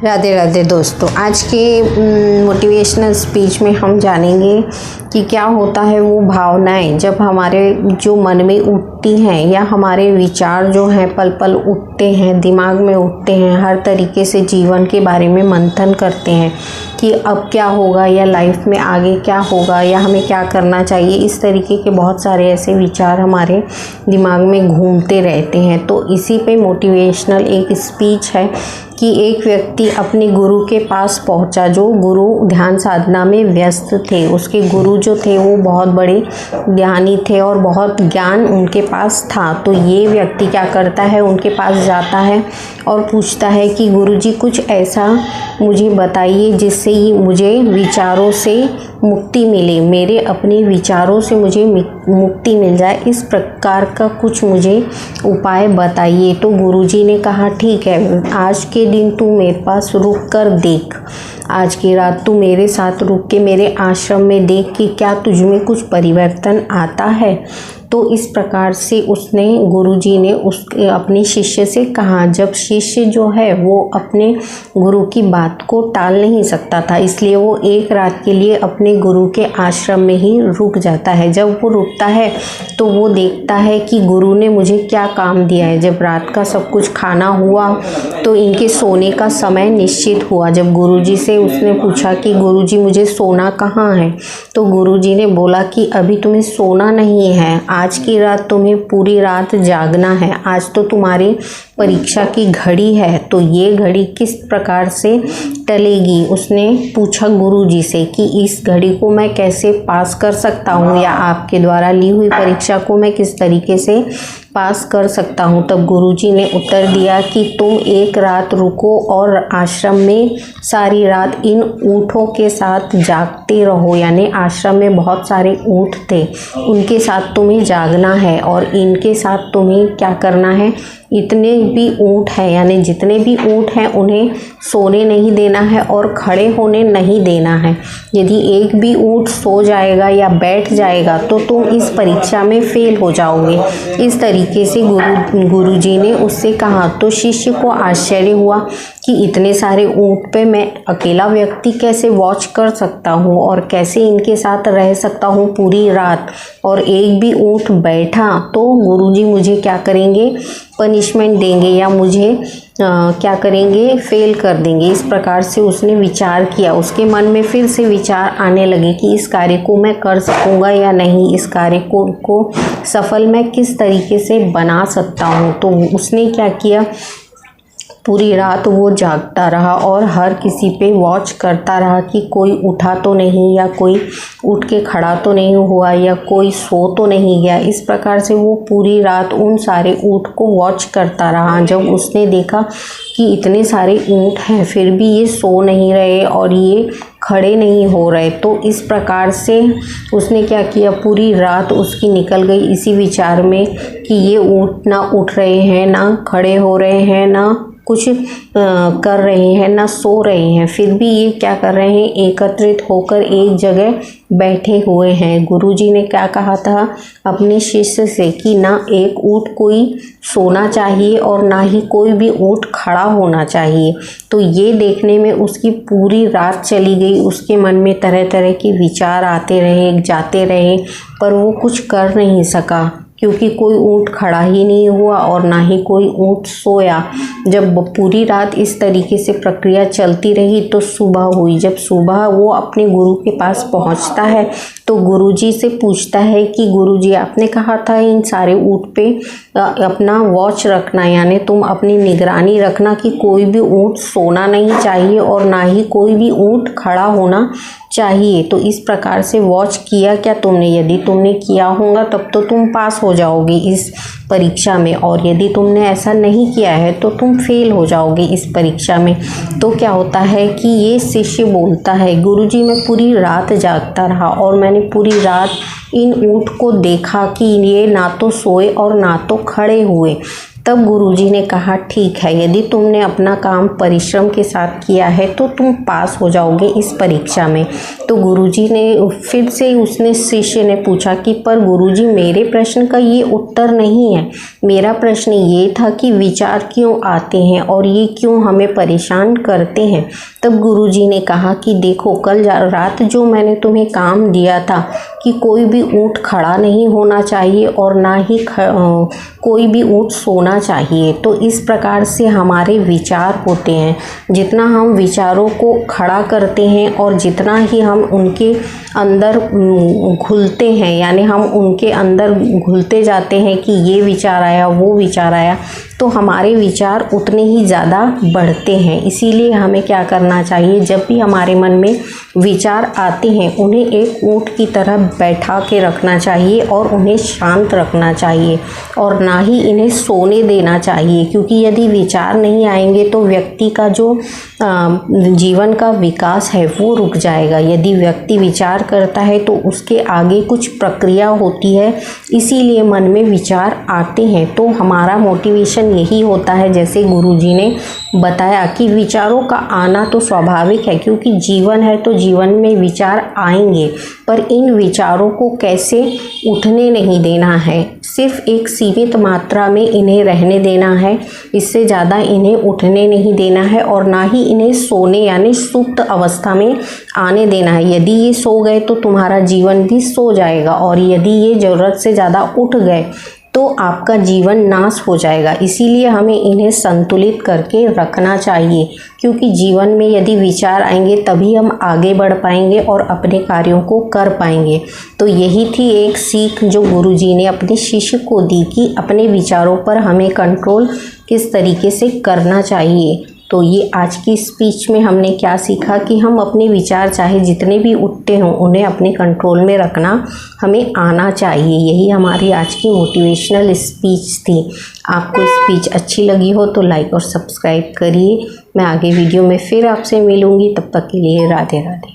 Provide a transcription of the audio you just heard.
राधे राधे दोस्तों, आज के मोटिवेशनल स्पीच में हम जानेंगे कि क्या होता है वो भावनाएं जब हमारे जो मन में उठती हैं या हमारे विचार जो हैं पल पल उठते हैं, दिमाग में उठते हैं, हर तरीके से जीवन के बारे में मंथन करते हैं कि अब क्या होगा या लाइफ में आगे क्या होगा या हमें क्या करना चाहिए। इस तरीके के बहुत सारे ऐसे विचार हमारे दिमाग में घूमते रहते हैं। तो इसी पे मोटिवेशनल एक स्पीच है कि एक व्यक्ति अपने गुरु के पास पहुंचा, जो गुरु ध्यान साधना में व्यस्त थे। उसके गुरु जो थे वो बहुत बड़े ज्ञानी थे और बहुत ज्ञान उनके पास था। तो ये व्यक्ति क्या करता है, उनके पास जाता है और पूछता है कि गुरुजी कुछ ऐसा मुझे बताइए जिससे ही मुझे विचारों से मुक्ति मिले, मेरे अपने विचारों से मुझे मुक्ति मिल जाए, इस प्रकार का कुछ मुझे उपाय बताइए। तो गुरुजी ने कहा ठीक है, आज के दिन तू मेरे पास रुक कर देख, आज की रात तू मेरे साथ रुक के मेरे आश्रम में देख कि क्या तुझ में कुछ परिवर्तन आता है। तो इस प्रकार से उसने गुरुजी ने अपने शिष्य से कहा। जब शिष्य जो है वो अपने गुरु की बात को टाल नहीं सकता था, इसलिए वो एक रात के लिए अपने गुरु के आश्रम में ही रुक जाता है। जब वो रुकता है तो वो देखता है कि गुरु ने मुझे क्या काम दिया है। जब रात का सब कुछ खाना हुआ तो इनके सोने का समय निश्चित हुआ। जब गुरुजी से उसने पूछा कि गुरुजी मुझे सोना कहाँ है, तो गुरुजी ने बोला कि अभी तुम्हें सोना नहीं है, आज की रात तुम्हें पूरी रात जागना है। आज तो तुम्हारी परीक्षा की घड़ी है, तो ये घड़ी किस प्रकार से टलेगी। उसने पूछा गुरुजी से कि इस घड़ी को मैं कैसे पास कर सकता हूँ या आपके द्वारा ली हुई परीक्षा को मैं किस तरीके से पास कर सकता हूँ। तब गुरुजी ने उत्तर दिया कि तुम एक रात रुको और आश्रम में सारी रात इन ऊँटों के साथ जागते रहो। यानी आश्रम में बहुत सारे ऊँट थे, उनके साथ तुम्हें जागना है और इनके साथ तुम्हें क्या करना है, इतने भी ऊँट हैं यानी जितने भी ऊँट हैं उन्हें सोने नहीं देना है और खड़े होने नहीं देना है। यदि एक भी ऊँट सो जाएगा या बैठ जाएगा तो तुम इस परीक्षा में फेल हो जाओगे। इस तरीके से गुरुजी ने उससे कहा। तो शिष्य को आश्चर्य हुआ कि इतने सारे ऊँट पे मैं अकेला व्यक्ति कैसे वॉच कर सकता हूँ और कैसे इनके साथ रह सकता हूँ पूरी रात, और एक भी ऊँट बैठा तो गुरुजी मुझे क्या करेंगे, पनिशमेंट देंगे या मुझे क्या करेंगे, फेल कर देंगे। इस प्रकार से उसने विचार किया। उसके मन में फिर से विचार आने लगे कि इस कार्य को मैं कर सकूंगा या नहीं, इस कार्य को सफल मैं किस तरीके से बना सकता हूँ। तो उसने क्या किया, पूरी रात वो जागता रहा और हर किसी पे वॉच करता रहा कि कोई उठा तो नहीं या कोई उठ के खड़ा तो नहीं हुआ या कोई सो तो नहीं गया। इस प्रकार से वो पूरी रात उन सारे ऊँट को वॉच करता रहा। जब उसने देखा कि इतने सारे ऊँट हैं फिर भी ये सो नहीं रहे और ये खड़े नहीं हो रहे, तो इस प्रकार से उसने क्या किया, पूरी रात उसकी निकल गई इसी विचार में कि ये ऊँट ना उठ रहे हैं, ना खड़े हो रहे हैं, ना कुछ कर रहे हैं, ना सो रहे हैं, फिर भी ये क्या कर रहे हैं, एकत्रित होकर एक जगह बैठे हुए हैं। गुरुजी ने क्या कहा था अपने शिष्य से कि ना एक ऊँट कोई सोना चाहिए और ना ही कोई भी ऊँट खड़ा होना चाहिए। तो ये देखने में उसकी पूरी रात चली गई। उसके मन में तरह तरह के विचार आते रहे, जाते रहे, पर वो कुछ कर नहीं सका क्योंकि कोई ऊँट खड़ा ही नहीं हुआ और ना ही कोई ऊँट सोया। जब पूरी रात इस तरीके से प्रक्रिया चलती रही तो सुबह हुई। जब सुबह वो अपने गुरु के पास पहुंचता है तो गुरुजी से पूछता है कि गुरुजी आपने कहा था इन सारे ऊँट पे अपना वॉच रखना, यानी तुम अपनी निगरानी रखना कि कोई भी ऊँट सोना नहीं चाहिए और ना ही कोई भी ऊँट खड़ा होना चाहिए। तो इस प्रकार से वॉच किया क्या तुमने? यदि तुमने किया होगा तब तो तुम पास हो जाओगे इस परीक्षा में, और यदि तुमने ऐसा नहीं किया है तो तुम फेल हो जाओगे इस परीक्षा में। तो क्या होता है कि ये शिष्य बोलता है गुरुजी मैं पूरी रात जागता रहा और मैंने पूरी रात इन ऊँट को देखा कि ये ना तो सोए और ना तो खड़े हुए, तब गुरुजी ने कहा ठीक है, यदि तुमने अपना काम परिश्रम के साथ किया है तो तुम पास हो जाओगे इस परीक्षा में। तो गुरुजी ने फिर से उसने शिष्य ने पूछा कि पर गुरुजी मेरे प्रश्न का ये उत्तर नहीं है, मेरा प्रश्न ये था कि विचार क्यों आते हैं और ये क्यों हमें परेशान करते हैं। तब गुरुजी ने कहा कि देखो कल रात जो मैंने तुम्हें काम दिया था कि कोई भी ऊँट खड़ा नहीं होना चाहिए और ना ही कोई भी ऊँट सोना चाहिए, तो इस प्रकार से हमारे विचार होते हैं। जितना हम विचारों को खड़ा करते हैं और जितना ही हम उनके अंदर घुलते हैं, यानी हम उनके अंदर घुलते जाते हैं कि ये विचार आया वो विचार आया, तो हमारे विचार उतने ही ज़्यादा बढ़ते हैं। इसीलिए हमें क्या करना चाहिए, जब भी हमारे मन में विचार आते हैं उन्हें एक ऊँट की तरह बैठा के रखना चाहिए और उन्हें शांत रखना चाहिए और ना ही इन्हें सोने देना चाहिए, क्योंकि यदि विचार नहीं आएंगे तो व्यक्ति का जो जीवन का विकास है वो रुक जाएगा। यदि व्यक्ति विचार करता है तो उसके आगे कुछ प्रक्रिया होती है, इसीलिए मन में विचार आते हैं। तो हमारा मोटिवेशन यही होता है, जैसे गुरुजी ने बताया कि विचारों का आना तो स्वाभाविक है, क्योंकि जीवन है तो जीवन में विचार आएंगे, पर इन विचारों को कैसे उठने नहीं देना है, सिर्फ एक सीमित मात्रा में इन्हें रहने देना है, इससे ज़्यादा इन्हें उठने नहीं देना है और ना ही इन्हें सोने यानी सुप्त अवस्था में आने देना है। यदि ये सो गए तो तुम्हारा जीवन भी सो जाएगा और यदि ये ज़रूरत से ज़्यादा उठ गए तो आपका जीवन नाश हो जाएगा। इसीलिए हमें इन्हें संतुलित करके रखना चाहिए, क्योंकि जीवन में यदि विचार आएंगे तभी हम आगे बढ़ पाएंगे और अपने कार्यों को कर पाएंगे। तो यही थी एक सीख जो गुरुजी ने अपने शिष्य को दी कि अपने विचारों पर हमें कंट्रोल किस तरीके से करना चाहिए। तो ये आज की स्पीच में हमने क्या सीखा कि हम अपने विचार चाहे जितने भी उठते हों उन्हें अपने कंट्रोल में रखना हमें आना चाहिए। यही हमारी आज की मोटिवेशनल स्पीच थी। आपको स्पीच अच्छी लगी हो तो लाइक और सब्सक्राइब करिए। मैं आगे वीडियो में फिर आपसे मिलूँगी, तब तक के लिए राधे राधे।